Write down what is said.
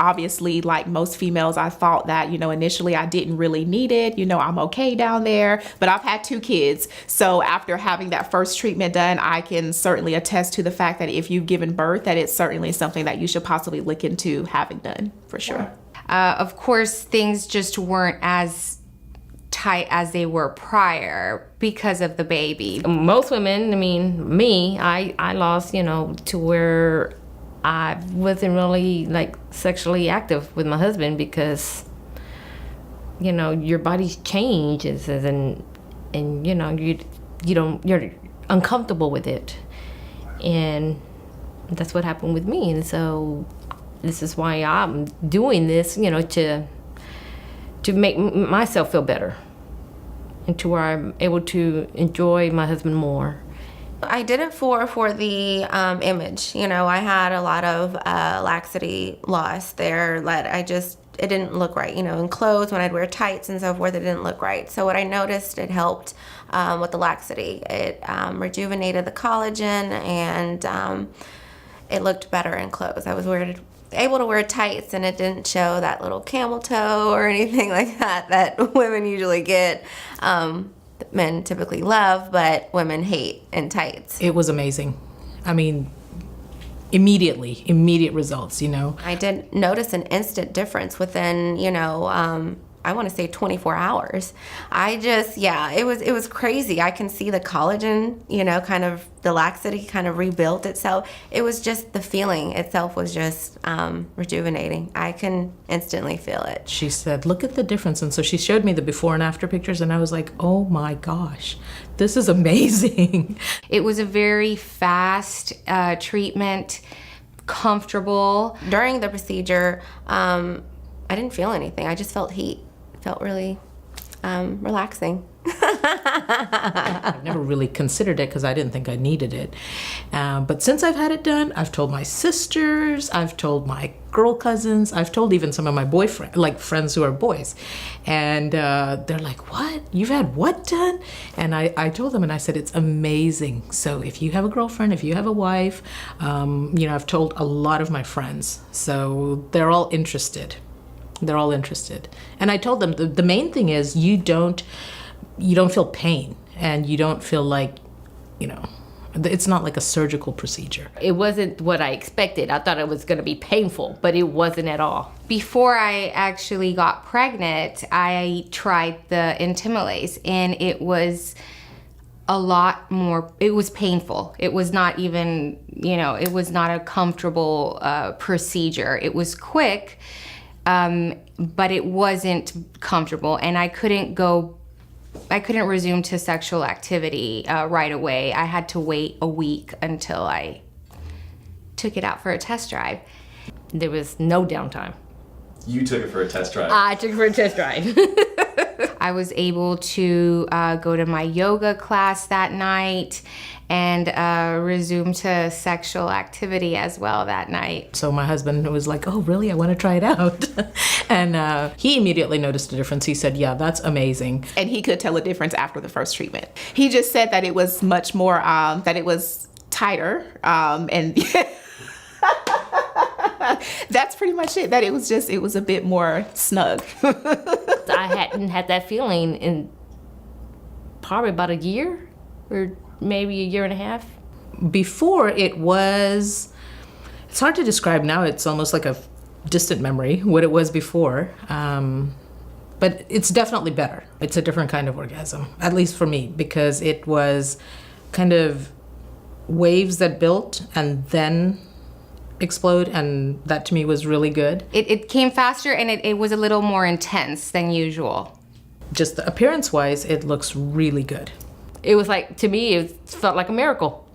obviously, like most females, I thought that, initially I didn't really need it. I'm okay down there, but I've had 2 kids. So after having that first treatment done, I can certainly attest to the fact that if you've given birth, that it's certainly something that you should possibly look into having done, for sure. Of course, things just weren't as tight as they were prior because of the baby. Most women, I lost, to where I wasn't really like sexually active with my husband because, your body changes and you're uncomfortable with it. And that's what happened with me. And so this is why I'm doing this, to make myself feel better and to where I'm able to enjoy my husband more. I did it for the image. I had a lot of laxity loss there that it didn't look right. In clothes, when I'd wear tights and so forth, it didn't look right. So what I noticed, it helped with the laxity. It rejuvenated the collagen, and it looked better in clothes. I was able to wear tights, and it didn't show that little camel toe or anything like that women usually get. Men typically love, but women hate in tights. It was amazing. Immediate results, I did notice an instant difference within, I want to say 24 hours. It was crazy. I can see the collagen, kind of the laxity kind of rebuilt itself. It was just the feeling itself was just rejuvenating. I can instantly feel it. She said, look at the difference. And so she showed me the before and after pictures, and I was like, oh my gosh, this is amazing. It was a very fast treatment, comfortable. During the procedure, I didn't feel anything. I just felt heat. It felt really relaxing. I've never really considered it because I didn't think I needed it. But since I've had it done, I've told my sisters, I've told my girl cousins, I've told even some of my boyfriends, like friends who are boys. And they're like, what? You've had what done? And I told them, and I said, it's amazing. So if you have a girlfriend, if you have a wife, I've told a lot of my friends. So they're all interested. And I told them the main thing is you don't feel pain, and you don't feel like, it's not like a surgical procedure. It wasn't what I expected. I thought it was going to be painful, but it wasn't at all. Before I actually got pregnant, I tried the Intimilase, and it was a lot more, it was painful. It was not even, it was not a comfortable procedure. It was quick, but it wasn't comfortable, and I couldn't resume to sexual activity right away. I had to wait a week until I took it out for a test drive. There was no downtime. You took it for a test drive? I took it for a test drive. I was able to go to my yoga class that night and resume to sexual activity as well that night. So my husband was like, oh, really? I want to try it out. And he immediately noticed a difference. He said, yeah, that's amazing. And he could tell a difference after the first treatment. He just said that it was much more, that it was tighter, and that's pretty much it, that it was a bit more snug. I hadn't had that feeling in probably about a year or maybe a year and a half. Before it's hard to describe now. It's almost like a distant memory, what it was before. But it's definitely better. It's a different kind of orgasm, at least for me, because it was kind of waves that built and then explode, and that to me was really good. It came faster, and it was a little more intense than usual. Just appearance-wise, it looks really good. It was like, to me, it felt like a miracle.